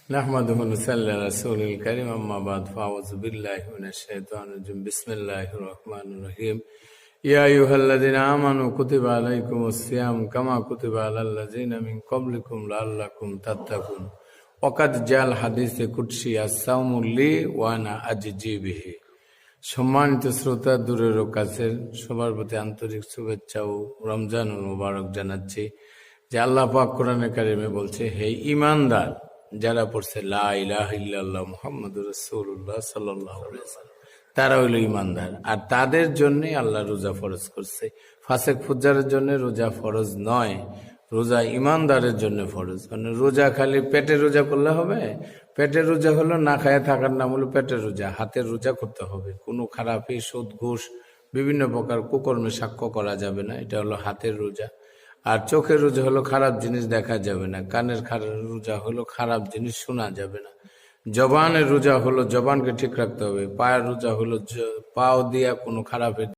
নাহমাদুহু ওয়া নুসাল্লি আলা রাসূলিল কারীম আম্মা বাদ ফাউযু বিল্লাহি মিনাশ শাইতানির রাজিম বিসমিল্লাহির রহমানির রহিম ইয়া আইয়ুহাল্লাযীনা আমানু কুতিবা আলাইকুমুস সিয়াম কামা কুতিবা আলাল লাযীনা মিন ক্বাবলিকুম লাআল্লাকুম তাত্তাকুন ওয়াকাদ জাল হাদিসে কুদসি আস-সাওমু লি ওয়া আনা আজজি বিহি। সম্মানিত শ্রোতা, দূরের ও কাছের সবার প্রতি আন্তরিক শুভেচ্ছা ও রমজানুল মুবারক জানাচ্ছি। যে আল্লাহ পাক কোরআনে কারিমে বলছে, হে ঈমানদার যারা পড়ছে লা ইলাহা ইল্লাল্লাহ মুহাম্মাদুর রাসূলুল্লাহ সাল্লাল্লাহু আলাইহি ওয়াসাল্লাম, তারা হইল ঈমানদার। আর তাদের জন্য আল্লাহ রোজা ফরজ করছে। ফাসেক ফুজ্জারের জন্য রোজা ফরজ নয়, রোজা ঈমানদারের জন্য ফরজ। মানে রোজা খালি পেটে রোজা করলে হবে? পেটের রোজা হলো না খায় থাকার নাম হলো পেটের রোজা। হাতের রোজা করতে হবে, কোনো খারাপি সুদ ঘুষ বিভিন্ন প্রকার কুকর্মে সাক্ষ্য করা যাবে না, এটা হলো হাতের রোজা। আর চোখের রোজা হলো খারাপ জিনিস দেখা যাবে না, কানের রোজা হলো খারাপ জিনিস শোনা যাবে না, জবানের রোজা হলো জবানকে ঠিক রাখতে হবে, পায়ের রোজা হলো পাও দিয়া কোনো খারাপের